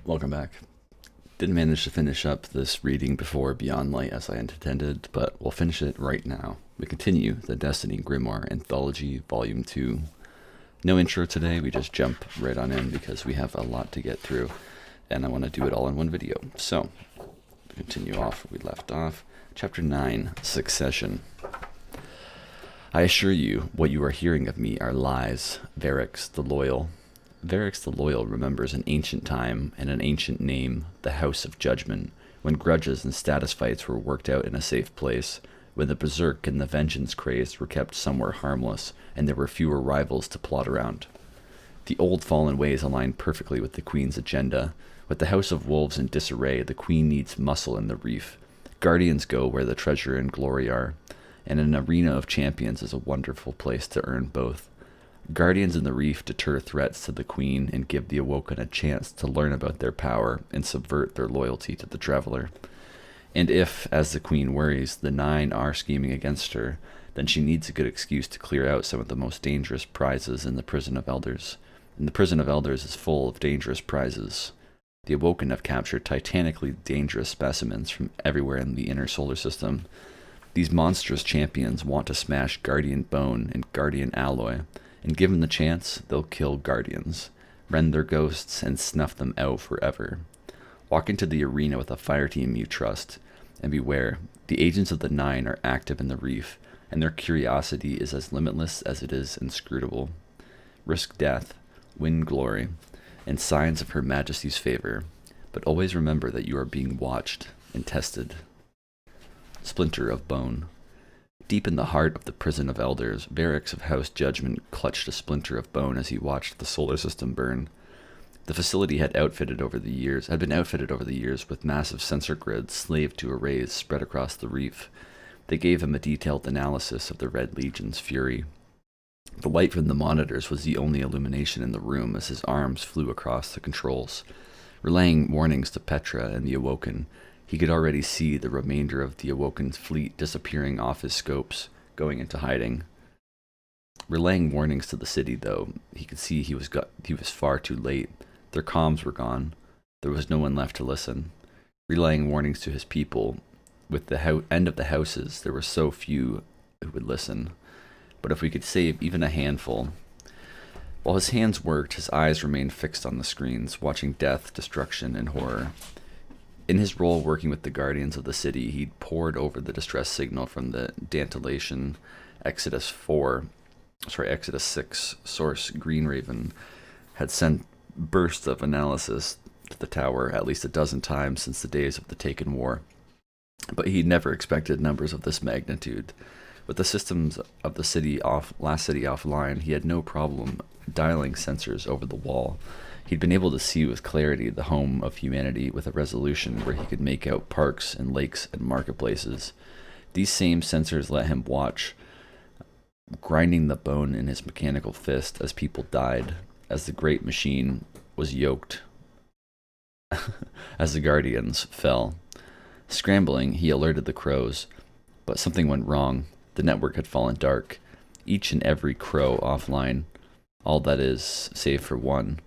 Welcome back. Didn't manage to finish up this reading before Beyond Light as I intended, but we'll finish it right now. We continue the Destiny Grimoire Anthology Volume 2. No intro today, we just jump right on in because we have a lot to get through, and I want to do it all in one video. So, continue off where we left off. Chapter 9, Succession. I assure you, what you are hearing of me are lies, Varix the Loyal. Varix the Loyal remembers an ancient time and an ancient name, the House of Judgment, when grudges and status fights were worked out in a safe place, when the berserk and the vengeance crazed were kept somewhere harmless, and there were fewer rivals to plot around. The old fallen ways align perfectly with the Queen's agenda. With the House of Wolves in disarray, the Queen needs muscle in the reef. Guardians go where the treasure and glory are, and an arena of champions is a wonderful place to earn both. Guardians in the Reef deter threats to the Queen and give the Awoken a chance to learn about their power and subvert their loyalty to the Traveler. And if, as the Queen worries, the Nine are scheming against her, then she needs a good excuse to clear out some of the most dangerous prizes in the Prison of Elders. And the Prison of Elders is full of dangerous prizes. The Awoken have captured titanically dangerous specimens from everywhere in the inner solar system. These monstrous champions want to smash Guardian Bone and Guardian Alloy, and given the chance, they'll kill Guardians, rend their ghosts, and snuff them out forever. Walk into the arena with a fire team you trust, and beware, the agents of the Nine are active in the Reef, and their curiosity is as limitless as it is inscrutable. Risk death, win glory, and signs of Her Majesty's favor, but always remember that you are being watched and tested. Splinter of Bone. Deep in the heart of the Prison of Elders, Varix of House Judgment clutched a splinter of bone as he watched the solar system burn. The facility had been outfitted over the years with massive sensor grids slaved to arrays spread across the reef. They gave him a detailed analysis of the Red Legion's fury. The light from the monitors was the only illumination in the room as his arms flew across the controls, relaying warnings to Petra and the Awoken. He could already see the remainder of the Awoken's fleet disappearing off his scopes, going into hiding. Relaying warnings to the city, though, he could see he was far too late. Their comms were gone. There was no one left to listen. Relaying warnings to his people, with the end of the houses, there were so few who would listen. But if we could save even a handful... While his hands worked, his eyes remained fixed on the screens, watching death, destruction, and horror. In his role working with the Guardians of the City, he'd pored over the distress signal from the Dantilation Exodus 6 source. Green Raven had sent bursts of analysis to the tower at least a dozen times since the days of the Taken War. But he'd never expected numbers of this magnitude. With the systems of the last city offline, he had no problem dialing sensors over the wall. He'd been able to see with clarity the home of humanity with a resolution where he could make out parks and lakes and marketplaces. These same sensors let him watch, grinding the bone in his mechanical fist as people died, as the great machine was yoked, as the Guardians fell. Scrambling, he alerted the crows, but something went wrong. The network had fallen dark. Each and every crow offline, all that is, save for one.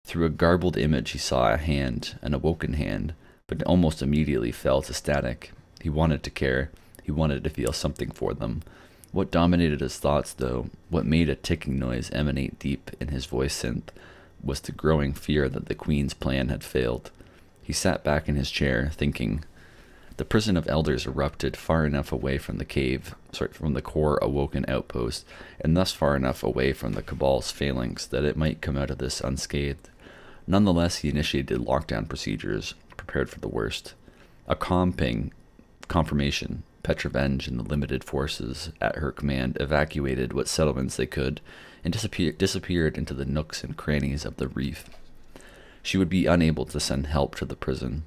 Through a garbled image he saw a hand, an Awoken hand, but almost immediately fell to static. He wanted to care. He wanted to feel something for them. What dominated his thoughts, though, what made a ticking noise emanate deep in his voice synth, was the growing fear that the Queen's plan had failed. He sat back in his chair, thinking. The Prison of Elders erupted far enough away from the core Awoken outpost, and thus far enough away from the Cabal's phalanx that it might come out of this unscathed. Nonetheless, he initiated lockdown procedures, prepared for the worst. A confirmation, Petravenge and the limited forces at her command evacuated what settlements they could and disappeared into the nooks and crannies of the reef. She would be unable to send help to the prison.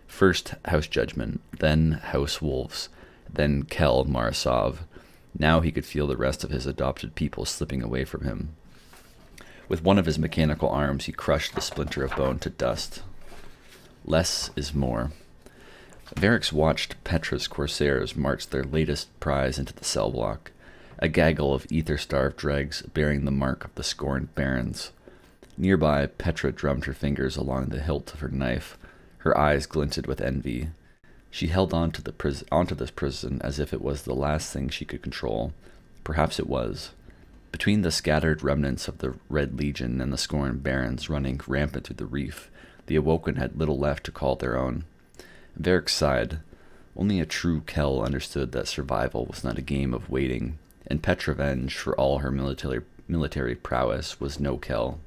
First House Judgment, then House Wolves, then Kel Marasov. Now he could feel the rest of his adopted people slipping away from him. With one of his mechanical arms, he crushed the splinter of bone to dust. Less is more. Varix watched Petra's corsairs march their latest prize into the cell block, a gaggle of ether-starved dregs bearing the mark of the scorned barons. Nearby, Petra drummed her fingers along the hilt of her knife. Her eyes glinted with envy. She held on to onto this prison as if it was the last thing she could control. Perhaps it was. Between the scattered remnants of the Red Legion and the scorned barons running rampant through the reef, the Awoken had little left to call their own. Varric sighed. Only a true Kell understood that survival was not a game of waiting, and Petra Venge, for all her military prowess, was no Kell.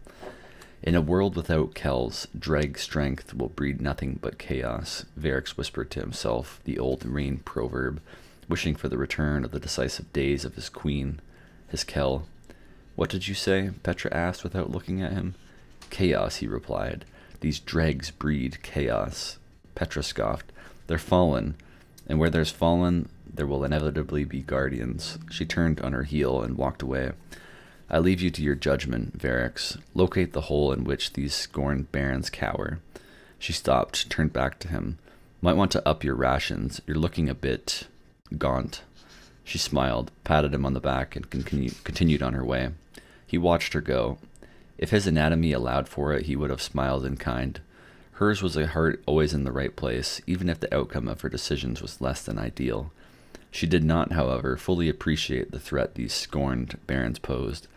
In a world without Kells, Dreg strength will breed nothing but chaos, Varric whispered to himself, the old Rain proverb, wishing for the return of the decisive days of his queen, his Kell. What did you say? Petra asked without looking at him. Chaos, he replied. These dregs breed chaos. Petra scoffed. They're fallen, and where there's fallen, there will inevitably be guardians. She turned on her heel and walked away. I leave you to your judgment, Varric. Locate the hole in which these scorned barons cower. She stopped, turned back to him. Might want to up your rations. You're looking a bit gaunt. She smiled, patted him on the back, and continued on her way. He watched her go. If his anatomy allowed for it, he would have smiled in kind. Hers was a heart always in the right place, even if the outcome of her decisions was less than ideal. She did not, however, fully appreciate the threat these scorned barons posed.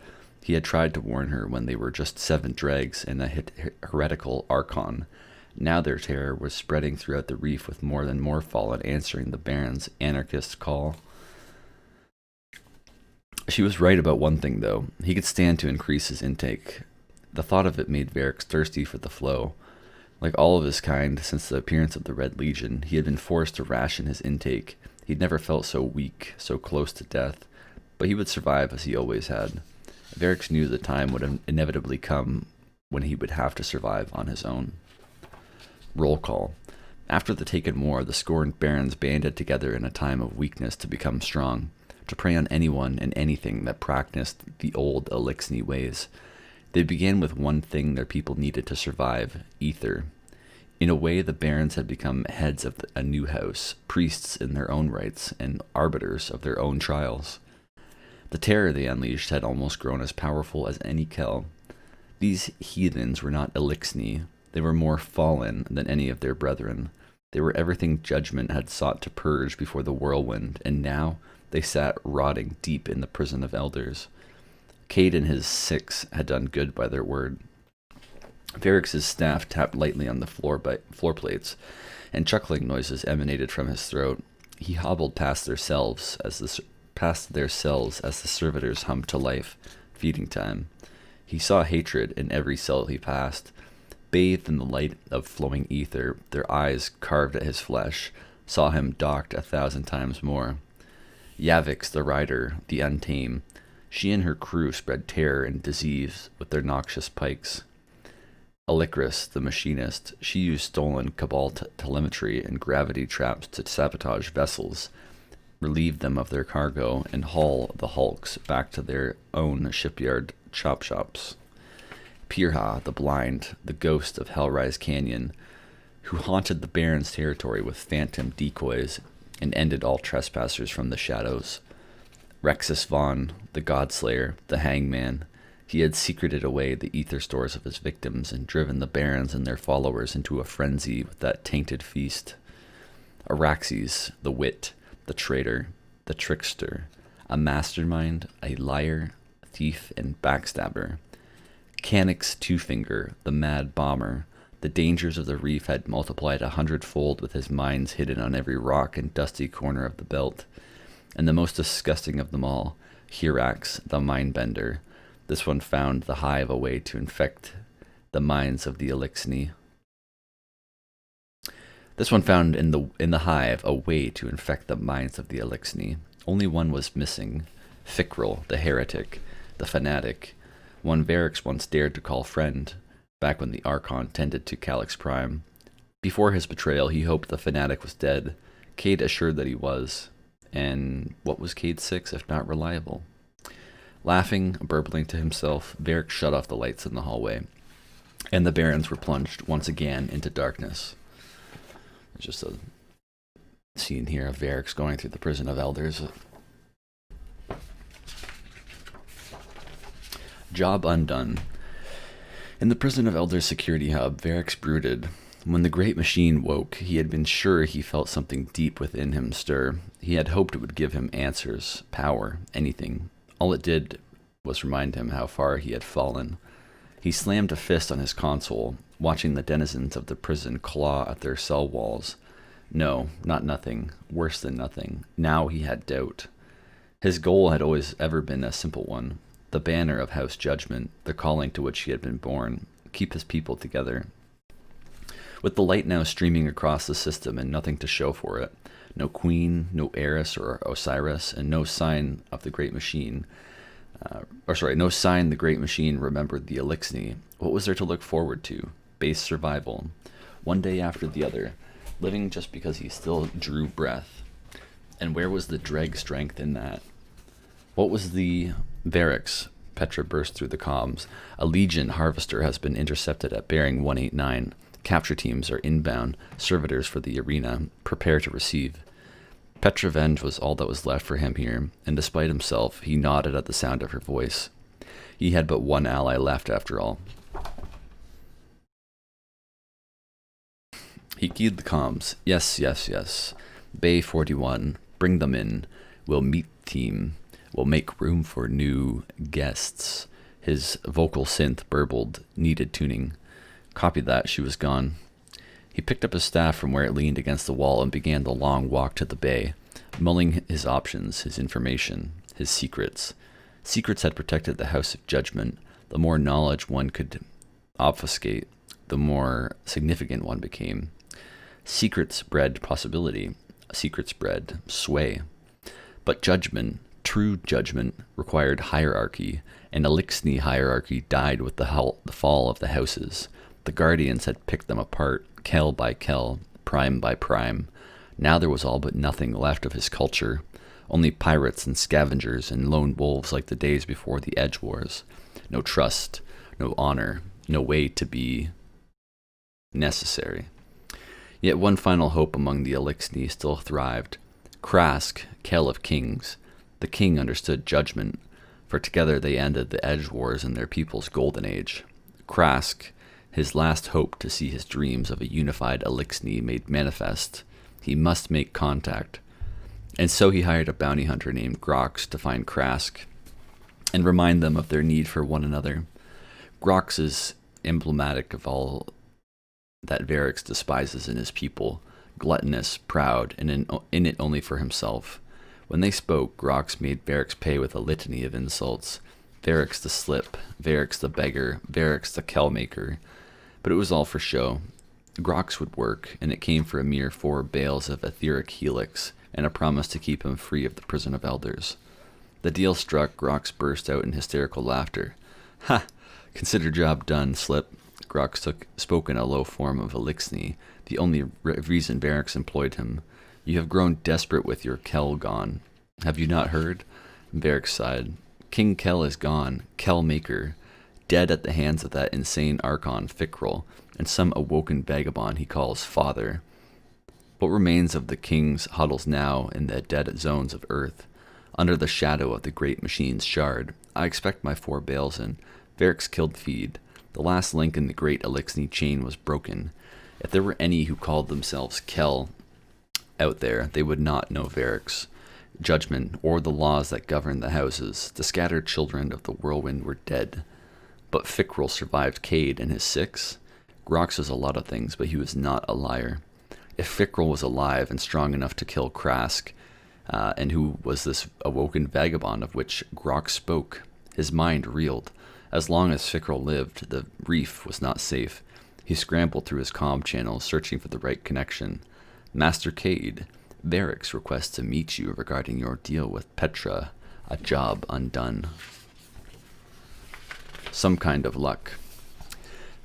He had tried to warn her when they were just 7 dregs and a heretical archon. Now their terror was spreading throughout the reef, with more and more fallen answering the barons' anarchist call. She was right about one thing, though. He could stand to increase his intake. The thought of it made Varric thirsty for the flow. Like all of his kind, since the appearance of the Red Legion, he had been forced to ration his intake. He'd never felt so weak, so close to death, but he would survive as he always had. Varric knew the time would inevitably come when he would have to survive on his own. Roll call. After the Taken War, the scorned barons banded together in a time of weakness to become strong, to prey on anyone and anything that practiced the old Elixni ways. They began with one thing their people needed to survive: ether. In a way, the barons had become heads of a new house, priests in their own rights, and arbiters of their own trials. The terror they unleashed had almost grown as powerful as any Kell. These heathens were not Elixni. They were more fallen than any of their brethren. They were everything judgment had sought to purge before the whirlwind, and now they sat rotting deep in the prison of elders. Cade and his 6 had done good by their word. Varric's staff tapped lightly on the floor plates, and chuckling noises emanated from his throat. He hobbled past their cells as the servitors hummed to life. Feeding time. He saw hatred in every cell he passed. Bathed in the light of flowing ether, their eyes carved at his flesh, saw him docked 1,000 times more. Yavix, the rider, the untamed, she and her crew spread terror and disease with their noxious pikes. Alicris, the machinist, she used stolen Cabal telemetry and gravity traps to sabotage vessels, relieve them of their cargo, and haul the hulks back to their own shipyard chop shops. Pirha, the blind, the ghost of Hellrise Canyon, who haunted the Baron's territory with phantom decoys and ended all trespassers from the shadows. Rexus Vaughn, the Godslayer, the hangman, he had secreted away the ether stores of his victims and driven the barons and their followers into a frenzy with that tainted feast. Araxes, the wit, the traitor, the trickster, a mastermind, a liar, thief, and backstabber. Canix Two-Finger, the mad bomber, the dangers of the reef had multiplied 100-fold with his mines hidden on every rock and dusty corner of the belt. And the most disgusting of them all, Hirax, the mindbender. This one found the hive a way to infect the minds of the Elixni. This one found in the hive a way to infect the minds of the Elixni. Only one was missing, Fickrel, the heretic, the fanatic, one Varric once dared to call friend, back when the Archon tended to Calix Prime. Before his betrayal, he hoped the fanatic was dead. Cade assured that he was. And what was Cade 6 if not reliable? Laughing, burbling to himself, Varric shut off the lights in the hallway, and the barons were plunged once again into darkness. There's just a scene here of Varric going through the prison of elders. Job undone. In the prison of Elder's security hub, Varix brooded. When the great machine woke, he had been sure he felt something deep within him stir. He had hoped it would give him answers, power, anything. All it did was remind him how far he had fallen. He slammed a fist on his console, watching the denizens of the prison claw at their cell walls. No, not nothing. Worse than nothing. Now he had doubt. His goal had always ever been a simple one. The banner of House Judgment, the calling to which he had been born. Keep his people together. With the light now streaming across the system and nothing to show for it. No queen, no heiress or Osiris, and no sign of the great machine. No sign the great machine remembered the Elixni. What was there to look forward to? Base survival. One day after the other. Living just because he still drew breath. And where was the dreg strength in that? What was the Varix? Petra burst through the comms. A Legion harvester has been intercepted at bearing 189. Capture teams are inbound. Servitors for the arena. Prepare to receive. Petravenge was all that was left for him here, and despite himself, he nodded at the sound of her voice. He had but one ally left after all. He keyed the comms. Yes. Bay 41. Bring them in. We'll meet team. We'll make room for new guests. His vocal synth burbled, needed tuning. Copy that, she was gone. He picked up his staff from where it leaned against the wall and began the long walk to the bay, mulling his options, his information, his secrets. Secrets had protected the House of Judgment. The more knowledge one could obfuscate, the more significant one became. Secrets bred possibility. Secrets bred sway. But judgment, true judgment, required hierarchy, and Elixni hierarchy died with the fall of the houses. The Guardians had picked them apart, Kel by Kel, prime by prime. Now there was all but nothing left of his culture. Only pirates and scavengers and lone wolves like the days before the Edge Wars. No trust, no honor, no way to be necessary. Yet one final hope among the Elixni still thrived. Krask, Kel of Kings. The king understood judgment, for together they ended the Edge Wars in their people's golden age. Krask, his last hope to see his dreams of a unified Elixni made manifest. He must make contact. And so he hired a bounty hunter named Grox to find Krask and remind them of their need for one another. Grox is emblematic of all that Varix despises in his people, gluttonous, proud, and in it only for himself. When they spoke, Grox made Varix pay with a litany of insults. Varix the slip, Varix the beggar, Varix the Kelmaker. But it was all for show. Grox would work, and it came for a mere 4 bales of etheric helix, and a promise to keep him free of the prison of elders. The deal struck, Grox burst out in hysterical laughter. Ha! Consider job done, slip. Grox spoke in a low form of Elixni, the only reason Varix employed him. You have grown desperate with your Kel gone. Have you not heard? Varix sighed. King Kel is gone, Kel Maker, dead at the hands of that insane Archon Fickrel, and some awoken vagabond he calls father. What remains of the kings huddles now in the dead zones of earth, under the shadow of the great machine's shard. I expect my 4 bales in. Varix killed feed. The last link in the great Elixni chain was broken. If there were any who called themselves Kel out there, they would not know Varix, judgment, or the laws that govern the houses. The scattered children of the whirlwind were dead. But Fickrel survived Cade and his 6. Grox was a lot of things, but he was not a liar. If Fickrel was alive and strong enough to kill Krask, and who was this awoken vagabond of which Grox spoke, his mind reeled. As long as Fickrel lived, the reef was not safe. He scrambled through his comm channels, searching for the right connection. Master Cade, Varix requests to meet you regarding your deal with Petra, a job undone. Some kind of luck.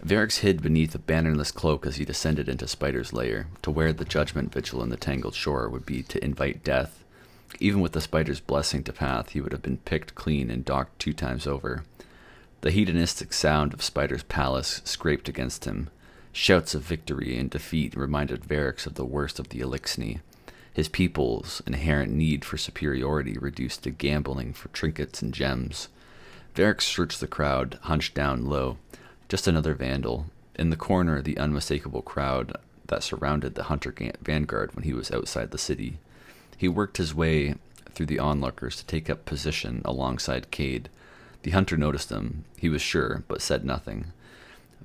Varix hid beneath a bannerless cloak as he descended into Spider's lair. To wear the judgment vigil in the tangled shore would be to invite death. Even with the Spider's blessing to path, he would have been picked clean and docked 2 times over. The hedonistic sound of Spider's palace scraped against him. Shouts of victory and defeat reminded Varix of the worst of the Elixni. His people's inherent need for superiority reduced to gambling for trinkets and gems. Varix searched the crowd, hunched down low. Just another vandal. In the corner, the unmistakable crowd that surrounded the hunter vanguard when he was outside the city. He worked his way through the onlookers to take up position alongside Cade. The hunter noticed him, he was sure, but said nothing.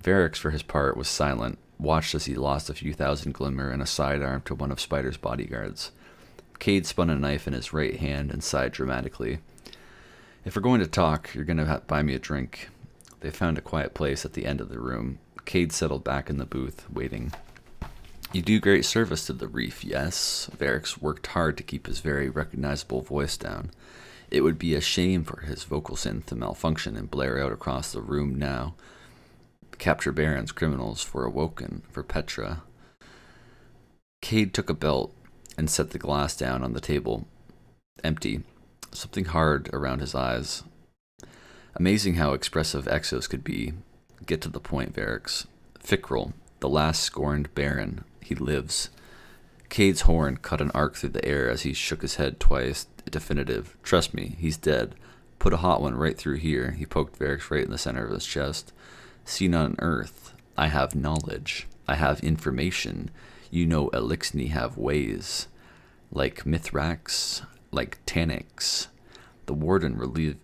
Varix, for his part, was silent, watched as he lost a few thousand glimmer and a sidearm to one of Spider's bodyguards. Cade spun a knife in his right hand and sighed dramatically. If we're going to talk, you're going to buy me a drink. They found a quiet place at the end of the room. Cade settled back in the booth, waiting. You do great service to the reef, yes? Varix worked hard to keep his very recognizable voice down. It would be a shame for his vocal synth to malfunction and blare out across the room now. Capture Baron's criminals for Awoken, for Petra. Cade took a belt and set the glass down on the table. Empty. Something hard around his eyes. Amazing how expressive Exos could be. Get to the point, Varix. Fickrel, the last scorned Baron. He lives. Cade's horn cut an arc through the air as he shook his head twice. Definitive. Trust me, he's dead. Put a hot one right through here. He poked Varix right in the center of his chest. Seen on Earth, I have knowledge. I have information. You know Elixni have ways. Like Mithrax, like Taniks. The warden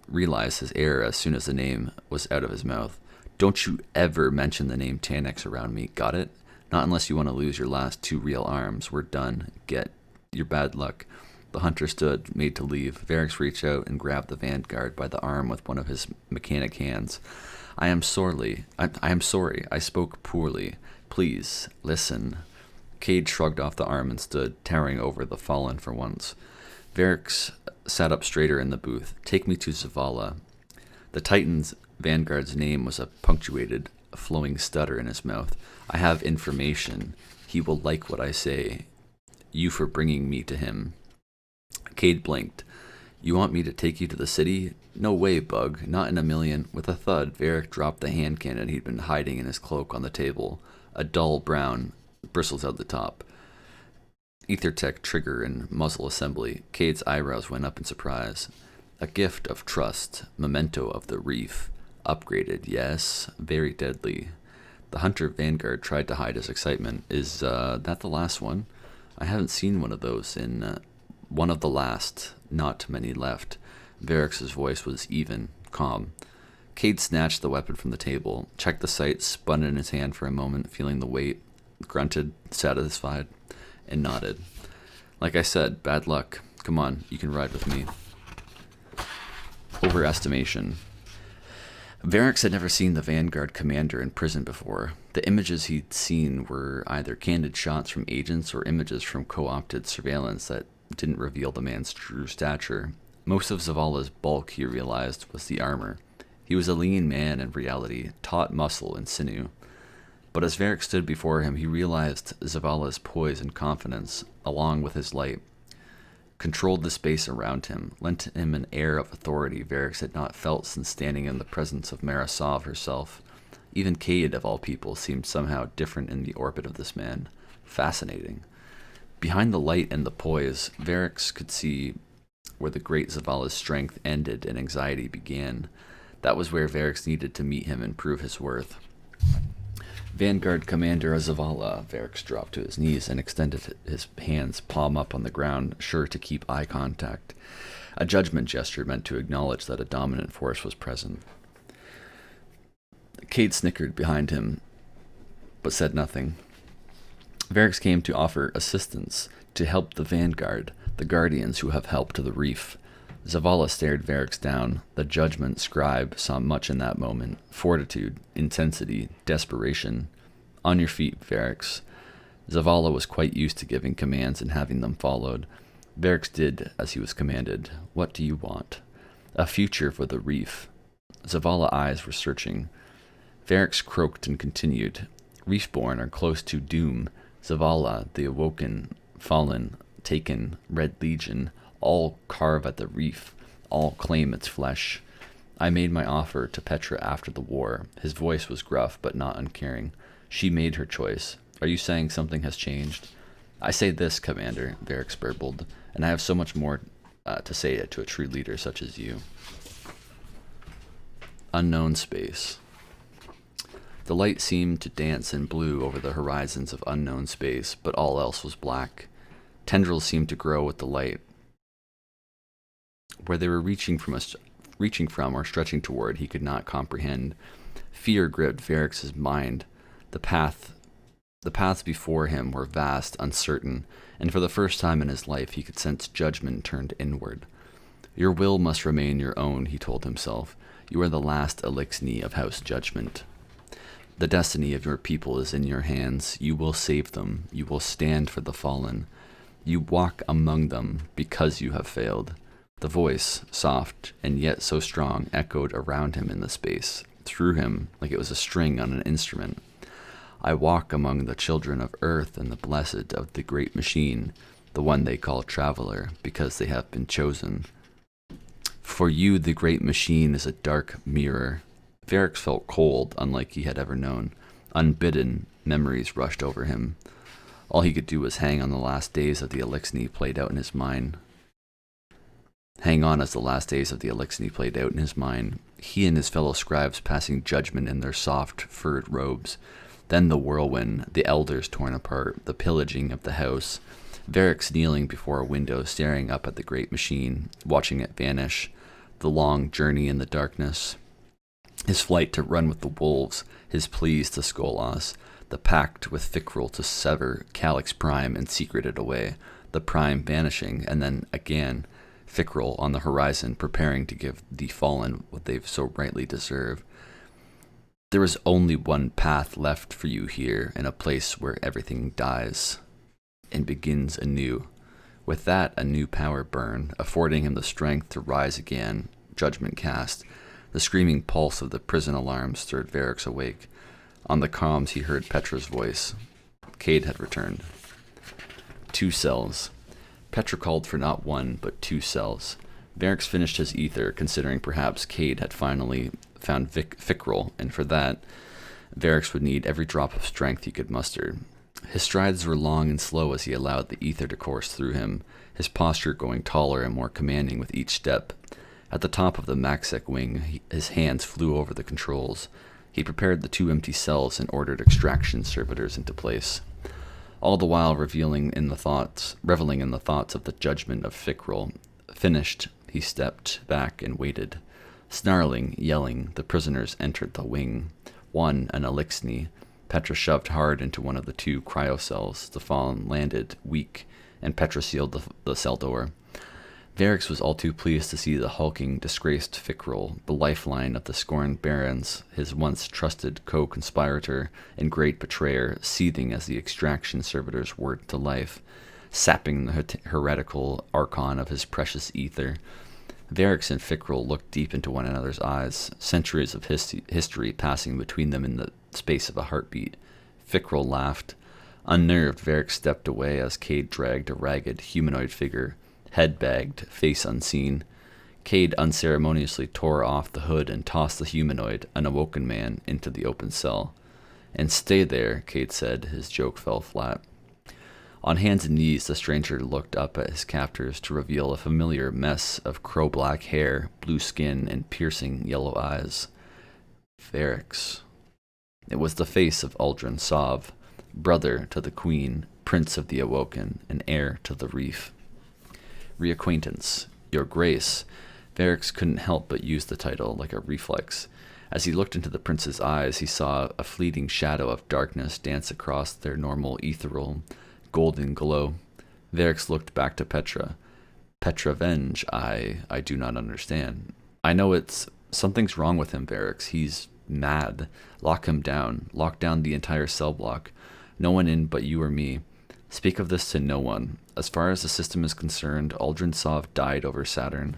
realized his error as soon as the name was out of his mouth. Don't you ever mention the name Taniks around me, got it? Not unless you want to lose your last 2 real arms. We're done. Get your bad luck. The hunter stood, made to leave. Varix reached out and grabbed the vanguard by the arm with one of his mechanic hands. I am sorry. I spoke poorly. Please, listen. Cade shrugged off the arm and stood, towering over the fallen for once. Varix sat up straighter in the booth. Take me to Zavala. The Titan's vanguard's name was a punctuated, flowing stutter in his mouth. I have information. He will like what I say. You for bringing me to him. Cade blinked. You want me to take you to the city? No way, Bug. Not in a million. With a thud, Varix dropped the hand cannon he'd been hiding in his cloak on the table. A dull brown, bristles out the top. Ethertech trigger and muzzle assembly. Cade's eyebrows went up in surprise. A gift of trust. Memento of the reef. Upgraded, yes. Very deadly. The hunter vanguard tried to hide his excitement. Is that the last one? I haven't seen one of those in... one of the last. Not many left. Varix's voice was even, calm. Cade snatched the weapon from the table, checked the sight, spun it in his hand for a moment, feeling the weight, grunted, satisfied, and nodded. Like I said, bad luck. Come on, you can ride with me. Overestimation. Varix had never seen the Vanguard commander in prison before. The images he'd seen were either candid shots from agents or images from co-opted surveillance that didn't reveal the man's true stature. Most of Zavala's bulk, he realized, was the armor. He was a lean man in reality, taut muscle and sinew. But as Varix stood before him, he realized Zavala's poise and confidence, along with his light, controlled the space around him, lent him an air of authority Varix had not felt since standing in the presence of Marisov herself. Even Cade, of all people, seemed somehow different in the orbit of this man. Fascinating. Behind the light and the poise, Varix could see where the great Zavala's strength ended and anxiety began. That was where Varix needed to meet him and prove his worth. Vanguard Commander Zavala. Varix dropped to his knees and extended his hands palm up on the ground, sure to keep eye contact. A judgment gesture meant to acknowledge that a dominant force was present. Cade snickered behind him, but said nothing. Varix came to offer assistance, to help the Vanguard, the guardians who have helped the reef. Zavala stared Varix down. The judgment scribe saw much in that moment. Fortitude, intensity, desperation. On your feet, Varix. Zavala was quite used to giving commands and having them followed. Varix did as he was commanded. What do you want? A future for the reef. Zavala's eyes were searching. Varix croaked and continued. Reefborn are close to doom. Zavala, the awoken, fallen, taken, Red Legion, all carve at the reef, all claim its flesh. I made my offer to Petra after the war. His voice was gruff, but not uncaring. She made her choice. Are you saying something has changed? I say this, Commander, Varix burbled, and I have so much more to say to a true leader such as you. Unknown space. The light seemed to dance in blue over the horizons of unknown space, but all else was black. Tendrils seemed to grow with the light. Where they were reaching from or stretching toward, he could not comprehend. Fear gripped Varrix's mind. The paths before him were vast, uncertain, and for the first time in his life he could sense judgment turned inward. Your will must remain your own, he told himself. You are the last Elixni of House Judgment. The destiny of your people is in your hands. You will save them. You will stand for the fallen. You walk among them because you have failed. The voice, soft and yet so strong, echoed around him in the space, through him like it was a string on an instrument. I walk among the children of earth and the blessed of the great machine, the one they call traveler, because they have been chosen. For you, the great machine is a dark mirror. Varrix felt cold, unlike he had ever known. Unbidden, memories rushed over him. All he could do was hang on the last days of the Elixni played out in his mind. Hang on as the last days of the Elixni played out in his mind. He and his fellow scribes passing judgment in their soft, furred robes. Then the whirlwind, the elders torn apart, the pillaging of the house. Varrix kneeling before a window, staring up at the great machine, watching it vanish. The long journey in the darkness. His flight to run with the wolves, his pleas to Skolas, the pact with Fickrel to sever Calyx Prime and secret it away, the Prime vanishing, and then again, Fickrel on the horizon preparing to give the fallen what they've so rightly deserved. There is only one path left for you here, in a place where everything dies and begins anew. With that, a new power burned, affording him the strength to rise again. Judgment cast. The screaming pulse of the prison alarm stirred Varrix awake. On the comms he heard Petra's voice. Cade had returned. 2 cells. Petra called for not 1, but 2 cells. Varrix finished his ether, considering perhaps Cade had finally found Fickrel, and for that, Varrix would need every drop of strength he could muster. His strides were long and slow as he allowed the ether to course through him, his posture growing taller and more commanding with each step. At the top of the Maxek wing, his hands flew over the controls. He prepared the 2 empty cells and ordered extraction servitors into place. All the while reveling in the thoughts of the judgment of Fickrel. Finished, he stepped back and waited. Snarling, yelling, the prisoners entered the wing. One, an Elixni. Petra shoved hard into one of the 2 cryocells. The fallen landed, weak, and Petra sealed the cell door. Varrix was all too pleased to see the hulking, disgraced Fickrel, the lifeline of the scorned barons, his once trusted co-conspirator and great betrayer, seething as the extraction servitors worked to life, sapping the heretical archon of his precious ether. Varrix and Fickrel looked deep into one another's eyes, centuries of history passing between them in the space of a heartbeat. Fickrel laughed. Unnerved, Varrix stepped away as Cade dragged a ragged, humanoid figure, head bagged, face unseen. Cade unceremoniously tore off the hood and tossed the humanoid, an awoken man, into the open cell. And stay there, Cade said. His joke fell flat. On hands and knees, the stranger looked up at his captors to reveal a familiar mess of crow-black hair, blue skin, and piercing yellow eyes. Varrix. It was the face of Uldren Sov, brother to the queen, prince of the Awoken, and heir to the reef. Reacquaintance, your grace. Varrix couldn't help but use the title like a reflex. As he looked into the prince's eyes, he saw a fleeting shadow of darkness dance across their normal ethereal, golden glow. Varrix looked back to Petra. Petra Venge, I do not understand. I know something's wrong with him, Varrix. He's mad. Lock him down. Lock down the entire cell block. No one in but you or me. Speak of this to no one. As far as the system is concerned, Uldren Sov died over Saturn.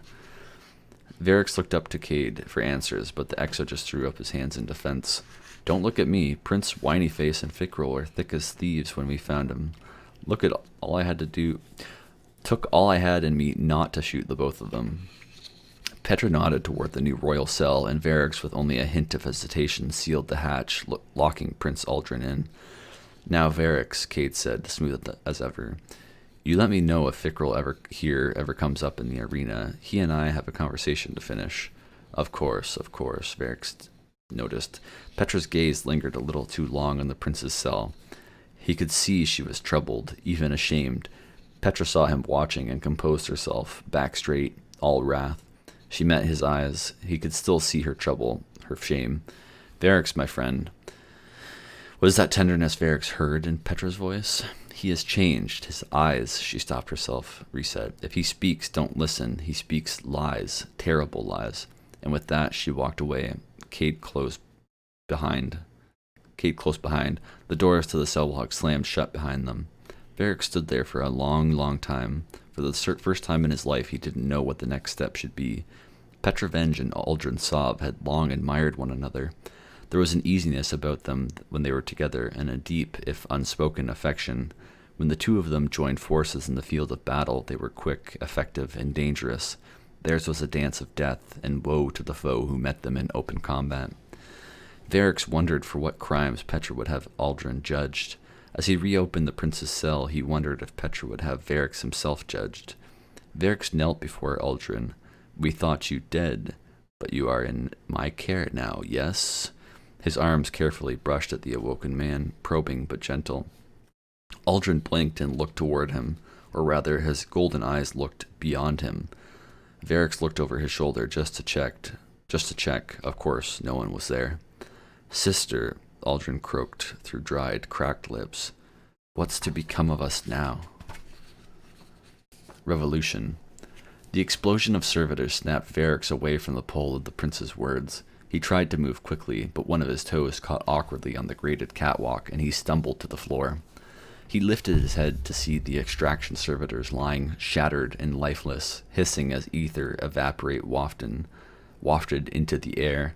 Varrix looked up to Cade for answers, but the Exo just threw up his hands in defense. Don't look at me. Prince Whinyface and Fickrel were thick as thieves when we found him. Look at all I had to do. Took all I had in me not to shoot the both of them. Petra nodded toward the new royal cell, and Varrix, with only a hint of hesitation, sealed the hatch, locking Prince Uldren in. Now, Varrix, Cade said, smooth as ever. You let me know if Fickrel ever comes up in the arena. He and I have a conversation to finish. Of course, Varrix noticed. Petra's gaze lingered a little too long on the prince's cell. He could see she was troubled, even ashamed. Petra saw him watching and composed herself, back straight, all wrath. She met his eyes. He could still see her trouble, her shame. Varix, my friend. Was that tenderness Varix heard in Petra's voice? He has changed. His eyes, she stopped herself, reset. If he speaks, don't listen. He speaks lies, terrible lies. And with that, she walked away, Cade close behind. The doors to the cell block slammed shut behind them. Varric stood there for a long, long time. For the first time in his life, he didn't know what the next step should be. Petrovenge and Aldrin Sov had long admired one another. There was an easiness about them when they were together, and a deep, if unspoken, affection. When the two of them joined forces in the field of battle, they were quick, effective, and dangerous. Theirs was a dance of death, and woe to the foe who met them in open combat. Varix wondered for what crimes Petra would have Aldrin judged. As he reopened the prince's cell, he wondered if Petra would have Varix himself judged. Varix knelt before Aldrin. "We thought you dead, but you are in my care now, yes?" His arms carefully brushed at the awoken man, probing but gentle. Aldrin blinked and looked toward him, or rather his golden eyes looked beyond him. Varix looked over his shoulder just to check. Of course, no one was there. "Sister," Aldrin croaked through dried, cracked lips. "What's to become of us now?" Revolution. The explosion of servitors snapped Varix away from the pole of the prince's words. He tried to move quickly, but one of his toes caught awkwardly on the grated catwalk, and he stumbled to the floor. He lifted his head to see the extraction servitors lying shattered and lifeless, hissing as ether wafted into the air.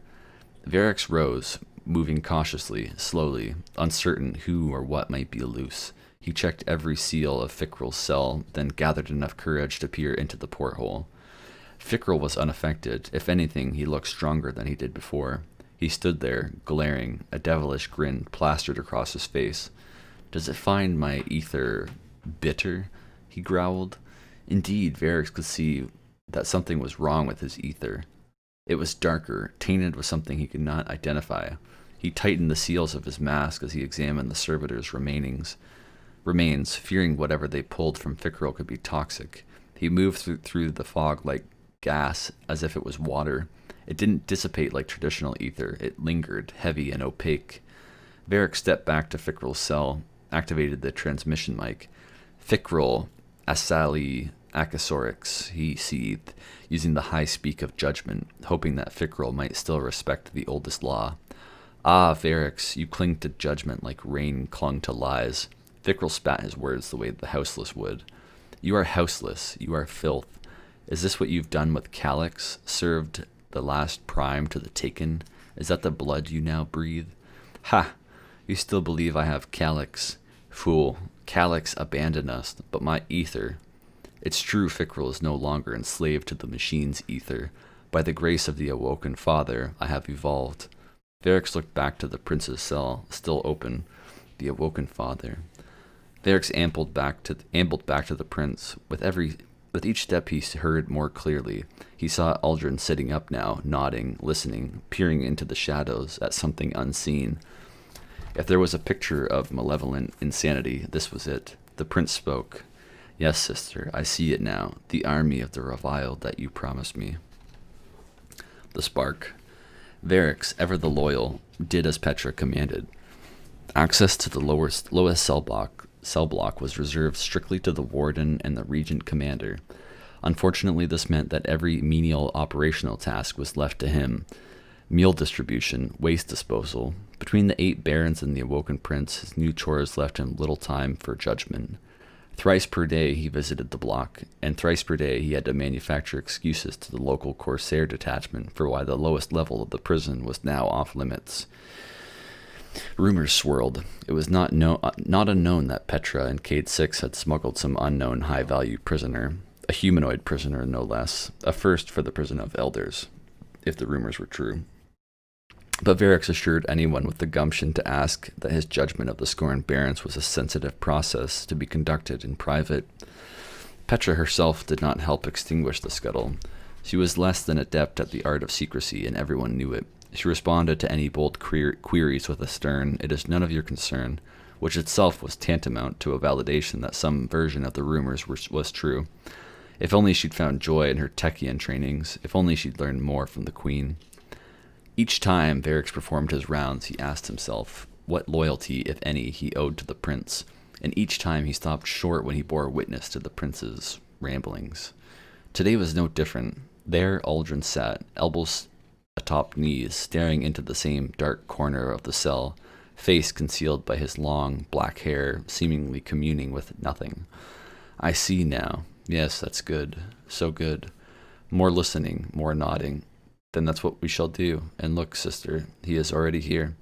Varix rose, moving cautiously, slowly, uncertain who or what might be loose. He checked every seal of Fickrell's cell, then gathered enough courage to peer into the porthole. Fickrell was unaffected. If anything, he looked stronger than he did before. He stood there, glaring, a devilish grin plastered across his face. "Does it find my ether bitter?" he growled. Indeed, Varix could see that something was wrong with his ether. It was darker, tainted with something he could not identify. He tightened the seals of his mask as he examined the servitors' remains, fearing whatever they pulled from Fickrell could be toxic. He moved through the fog like gas, as if it was water. It didn't dissipate like traditional ether. It lingered, heavy and opaque. Varric stepped back to Fickrell's cell, activated the transmission mic. "Fickrell, Asali, Akasorix," he seethed, using the high speak of judgment, hoping that Fickrell might still respect the oldest law. "Ah, Varix, you cling to judgment like rain clung to lies." Fickrell spat his words the way the houseless would. "You are houseless. You are filth. Is this what you've done with Calyx? Served the last prime to the taken? Is that the blood you now breathe? Ha! You still believe I have Calyx? Fool, Calyx abandoned us, but my ether... It's true Fickrell is no longer enslaved to the machine's ether. By the grace of the awoken father, I have evolved." Varix looked back to the prince's cell, still open. The awoken father. Varix ambled back to the prince. With each step he heard more clearly. He saw Aldrin sitting up now, nodding, listening, peering into the shadows at something unseen. If there was a picture of malevolent insanity, this was it. The prince spoke. "Yes, sister, I see it now. The army of the reviled that you promised me." The spark. Varix, ever the loyal, did as Petra commanded. Access to the lowest cell block was reserved strictly to the warden and the regent commander. Unfortunately, this meant that every menial operational task was left to him. Meal distribution, waste disposal. Between the 8 barons and the awoken prince, his new chores left him little time for judgment. Thrice per day he visited the block, and thrice per day he had to manufacture excuses to the local corsair detachment for why the lowest level of the prison was now off limits. Rumors swirled. It was not unknown that Petra and Cade 6 had smuggled some unknown high-value prisoner, a humanoid prisoner no less, a first for the prison of elders, if the rumors were true. But Varix assured anyone with the gumption to ask that his judgment of the scorned barons was a sensitive process to be conducted in private. Petra herself did not help extinguish the scuttle. She was less than adept at the art of secrecy, and everyone knew it. She responded to any bold queries with a stern, "It is none of your concern," which itself was tantamount to a validation that some version of the rumors was true. If only she'd found joy in her Techian trainings, if only she'd learned more from the Queen. Each time Varix performed his rounds, he asked himself what loyalty, if any, he owed to the prince, and each time he stopped short when he bore witness to the prince's ramblings. Today was no different. There Aldrin sat, elbows atop knees, staring into the same dark corner of the cell, face concealed by his long, black hair, seemingly communing with nothing. "I see now. Yes, that's good. So good. More listening, more nodding. Then that's what we shall do. And look, sister, he is already here."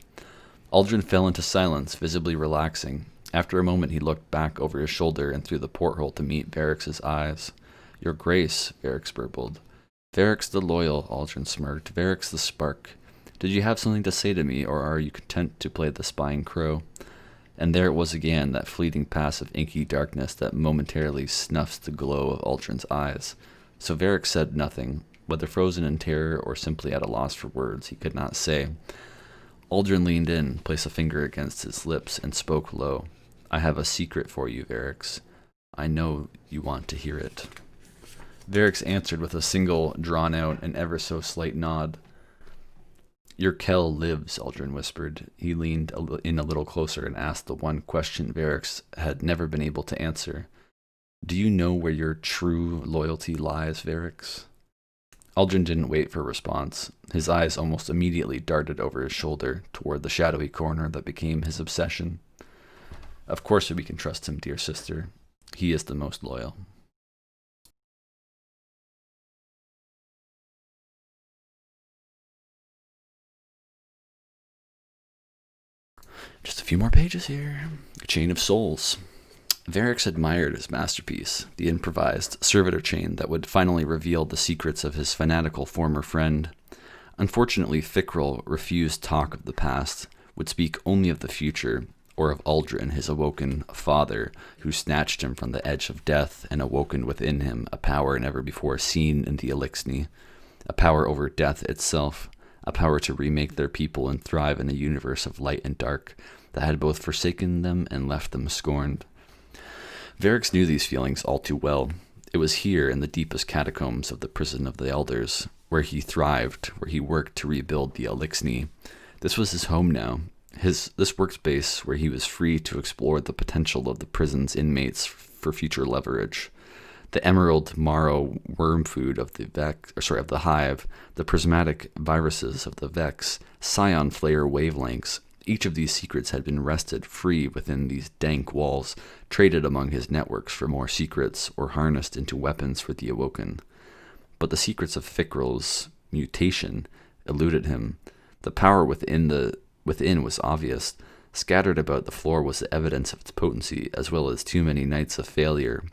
Aldrin fell into silence, visibly relaxing. After a moment, he looked back over his shoulder and through the porthole to meet Varix's eyes. "Your Grace," Varix burbled. "Varix the loyal," Aldrin smirked. "Varix the spark. Did you have something to say to me, or are you content to play the spying crow?" And there it was again, that fleeting pass of inky darkness that momentarily snuffs the glow of Aldrin's eyes. So Varix said nothing. Whether frozen in terror or simply at a loss for words, he could not say. Aldrin leaned in, placed a finger against his lips, and spoke low. "I have a secret for you, Varix. I know you want to hear it." Varix answered with a single, drawn-out, and ever so slight nod. "Your Kell lives," Aldrin whispered. He leaned in a little closer and asked the one question Varix had never been able to answer. "Do you know where your true loyalty lies, Varix?" Aldrin didn't wait for a response. His eyes almost immediately darted over his shoulder toward the shadowy corner that became his obsession. "Of course we can trust him, dear sister. He is the most loyal." Just a few more pages here. Chain of Souls. Varix admired his masterpiece, the improvised servitor chain that would finally reveal the secrets of his fanatical former friend. Unfortunately, Fickrell refused talk of the past, would speak only of the future, or of Aldrin, his awoken father, who snatched him from the edge of death and awoken within him a power never before seen in the Elixni, a power over death itself, a power to remake their people and thrive in a universe of light and dark that had both forsaken them and left them scorned. Varix knew these feelings all too well. It was here in the deepest catacombs of the prison of the elders, where he thrived, where he worked to rebuild the Elixni. This was his home now, this workspace where he was free to explore the potential of the prison's inmates for future leverage. The emerald marrow worm food of the hive, the prismatic viruses of the Vex, scion flare wavelengths. Each of these secrets had been wrested free within these dank walls, traded among his networks for more secrets, or harnessed into weapons for the awoken. But the secrets of Fickrell's mutation eluded him. The power within was obvious. Scattered about the floor was the evidence of its potency, as well as too many nights of failure,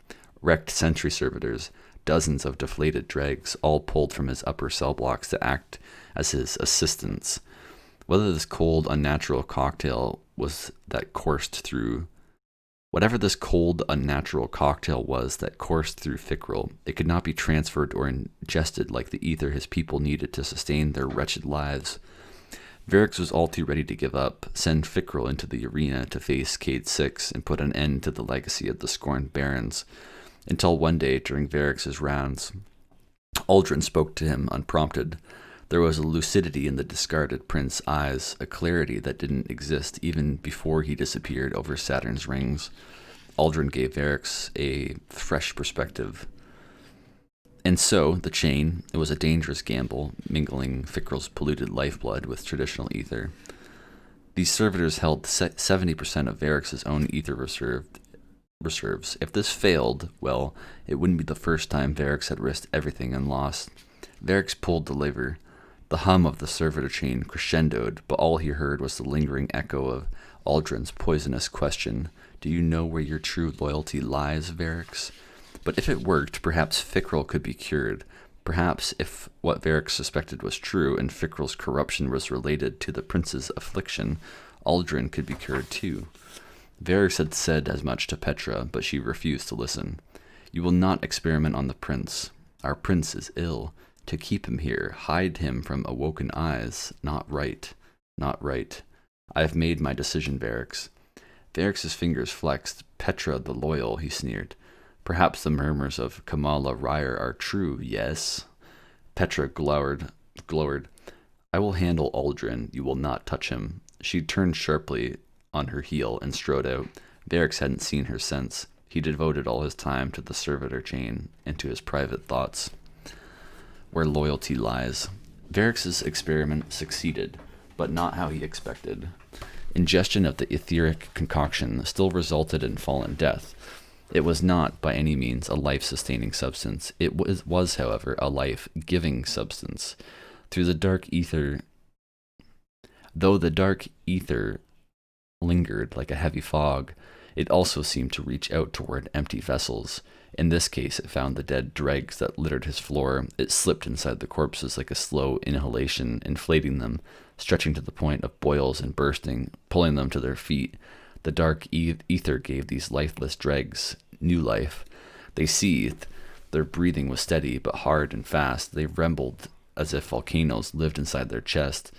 wrecked sentry servitors, dozens of deflated dregs, all pulled from his upper cell blocks to act as his assistants. Whatever this cold, unnatural cocktail was that coursed through Fickrell, it could not be transferred or ingested like the ether his people needed to sustain their wretched lives. Varix was all too ready to give up, send Fickrell into the arena to face Cade 6 and put an end to the legacy of the scorned barons, until one day during Varix's rounds, Aldrin spoke to him unprompted. There was a lucidity in the discarded prince's eyes, a clarity that didn't exist even before he disappeared over Saturn's rings. Aldrin gave Varix a fresh perspective. And so, the chain, it was a dangerous gamble, mingling Fickrell's polluted lifeblood with traditional ether. These servitors held 70% of Varix's own ether reserves. If this failed, well, it wouldn't be the first time Varix had risked everything and lost. Varix pulled the lever. The hum of the servitor chain crescendoed, but all he heard was the lingering echo of Aldrin's poisonous question, "Do you know where your true loyalty lies, Varix?" But if it worked, perhaps Fickrell could be cured. Perhaps if what Varix suspected was true and Fickrell's corruption was related to the prince's affliction, Aldrin could be cured too. Varix had said as much to Petra, but she refused to listen. "You will not experiment on the prince. Our prince is ill. To keep him here, hide him from awoken eyes. Not right. Not right. I have made my decision, Varix. Varix's fingers flexed. Petra the loyal, he sneered. Perhaps the murmurs of Kamala Ryer are true, yes? Petra glowered. I will handle Aldrin. You will not touch him. She turned sharply on her heel and strode out. Varix hadn't seen her since. He devoted all his time to the servitor chain and to his private thoughts. Where loyalty lies. Varix's experiment succeeded, but not how he expected. Ingestion of the etheric concoction still resulted in fallen death. It was not, by any means, a life-sustaining substance. It was, however, a life-giving substance. Though the dark ether lingered like a heavy fog, it also seemed to reach out toward empty vessels. In this case, it found the dead dregs that littered his floor. It slipped inside the corpses like a slow inhalation, inflating them, stretching to the point of boils and bursting, pulling them to their feet. The dark ether gave these lifeless dregs new life. They seethed. Their breathing was steady, but hard and fast. They rumbled as if volcanoes lived inside their chest.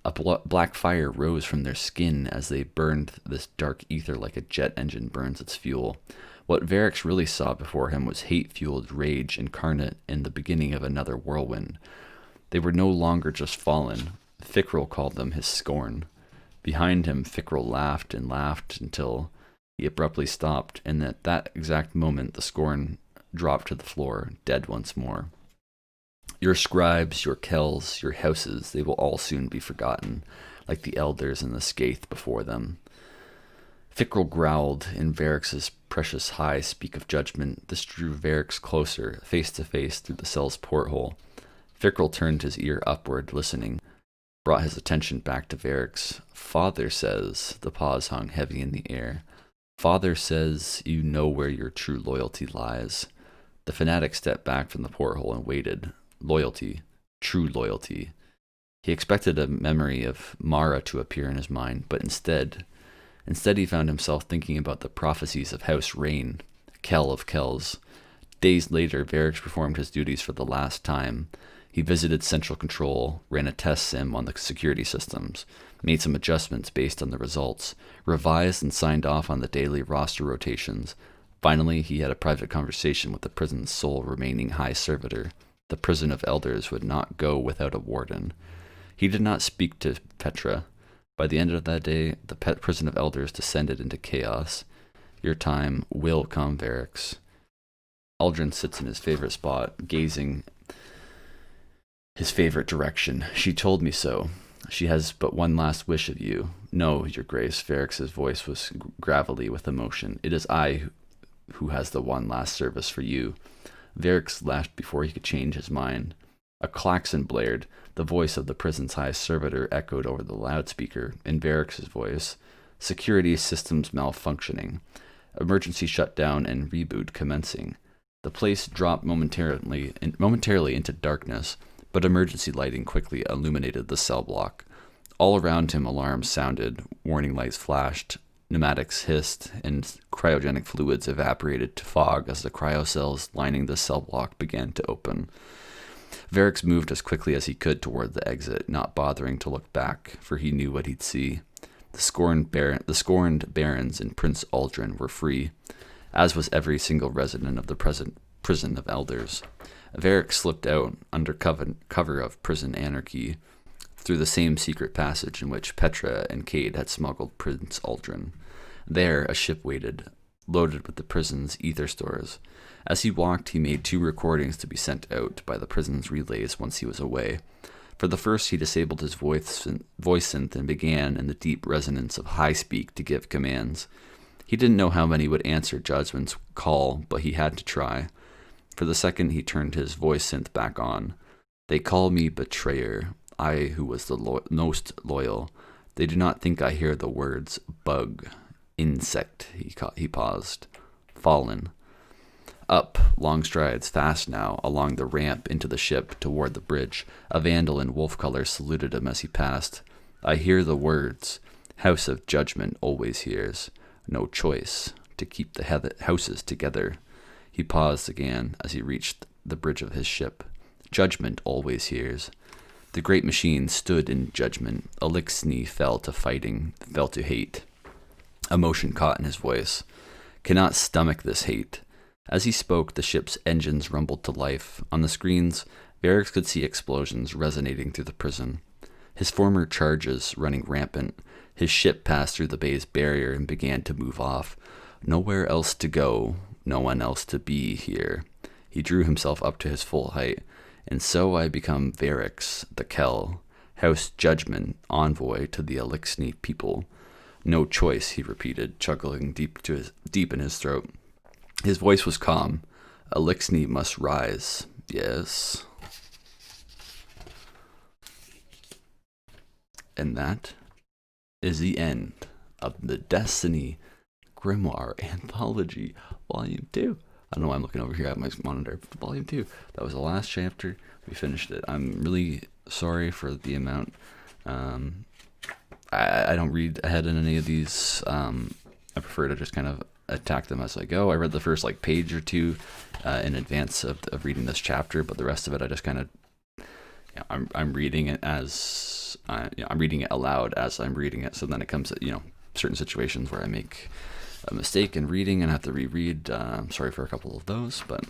A black fire rose from their skin as they burned this dark ether like a jet engine burns its fuel. What Varix really saw before him was hate-fueled rage incarnate in the beginning of another whirlwind. They were no longer just fallen. Fickrell called them his scorn. Behind him, Fickrell laughed and laughed until he abruptly stopped, and at that exact moment the scorn dropped to the floor, dead once more. Your scribes, your kells, your houses, they will all soon be forgotten, like the elders and the scathe before them. Fickrell growled in Varix's precious high speak of judgment. This drew Varix closer, face to face through the cell's porthole. Fickrell turned his ear upward, listening, brought his attention back to Varix. Father says, the pause hung heavy in the air. Father says you know where your true loyalty lies. The fanatic stepped back from the porthole and waited. Loyalty, true loyalty. He expected a memory of Mara to appear in his mind, but instead he found himself thinking about the prophecies of House Rain, Kell of Kells. Days later, Varix performed his duties for the last time. He visited Central Control, ran a test sim on the security systems, made some adjustments based on the results, revised and signed off on the daily roster rotations. Finally, he had a private conversation with the prison's sole remaining high servitor. The prison of elders would not go without a warden. He did not speak to Petra. By the end of that day, the prison of elders descended into chaos. Your time will come, Varix. Aldrin sits in his favorite spot, gazing his favorite direction. She told me so. She has but one last wish of you. No, your grace. Varix's voice was gravelly with emotion. It is I who has the one last service for you. Varix laughed before he could change his mind. A klaxon blared. The voice of the prison's high servitor echoed over the loudspeaker. In Varix's voice, security systems malfunctioning. Emergency shutdown and reboot commencing. The place dropped momentarily into darkness, but emergency lighting quickly illuminated the cell block. All around him alarms sounded, warning lights flashed, pneumatics hissed, and cryogenic fluids evaporated to fog as the cryocells lining the cell block began to open. Varix moved as quickly as he could toward the exit, not bothering to look back, for he knew what he'd see. The scorned barons in Prince Aldrin were free, as was every single resident of the prison of elders. Varix slipped out under cover of prison anarchy through the same secret passage in which Petra and Cade had smuggled Prince Aldrin. There, a ship waited, loaded with the prison's ether stores. As he walked, he made 2 recordings to be sent out by the prison's relays once he was away. For the first, he disabled his voice synth and began, in the deep resonance of high speak, to give commands. He didn't know how many would answer Judgment's call, but he had to try. For the second, he turned his voice synth back on. They call me betrayer, I who was the most loyal. They do not think I hear the words bug, insect, he paused. Fallen. Up, long strides, fast now, along the ramp into the ship toward the bridge. A vandal in wolf color saluted him as he passed. I hear the words. House of Judgment always hears. No choice to keep the houses together. He paused again as he reached the bridge of his ship. Judgment always hears. The great machine stood in judgment. Elixni fell to fighting, fell to hate. Emotion caught in his voice. Cannot stomach this hate. As he spoke, the ship's engines rumbled to life. On the screens, Varix could see explosions resonating through the prison. His former charges running rampant. His ship passed through the bay's barrier and began to move off. Nowhere else to go, no one else to be here. He drew himself up to his full height. And so I become Varix, the Kell, House Judgment, envoy to the Elixni people. No choice, he repeated, chuckling deep in his throat. His voice was calm. Elixni must rise. Yes. And that is the end of the Destiny Grimoire Anthology Volume 2. I don't know why I'm looking over here at my monitor. Volume 2. That was the last chapter. We finished it. I'm really sorry for the amount. I don't read ahead in any of these. I prefer to just kind of attack them as I go. I read the first page or two in advance of reading this chapter, but the rest of it I just kind of, I'm reading it as I'm reading it aloud as I'm reading it. So then it comes at certain situations where I make a mistake in reading and have to reread. I'm sorry for a couple of those, but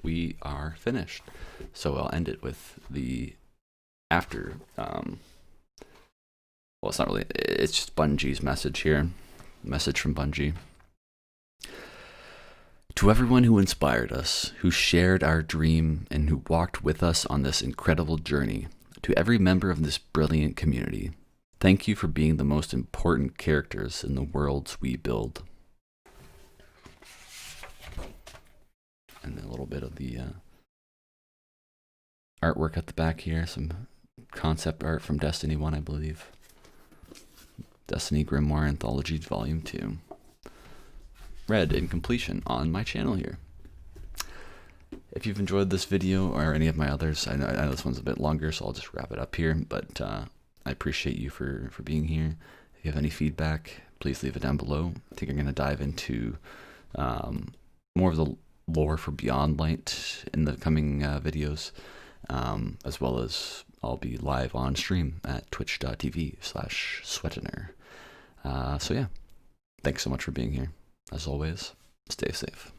we are finished. So I'll end it with the after. Well, it's not really. It's just Bungie's message here. Message from Bungie. To everyone who inspired us, who shared our dream, and who walked with us on this incredible journey, to every member of this brilliant community, thank you for being the most important characters in the worlds we build. And a little bit of the artwork at the back here, some concept art from Destiny 1, I believe. Destiny Grimoire Anthology Volume 2. Read in completion on my channel here. If you've enjoyed this video or any of my others, I know this one's a bit longer, so I'll just wrap it up here, but I appreciate you for being here. If you have any feedback, please leave it down below. I think I'm going to dive into more of the lore for Beyond Light in the coming videos, as well as I'll be live on stream at twitch.tv/Sweatiner. So yeah, thanks so much for being here. As always, stay safe.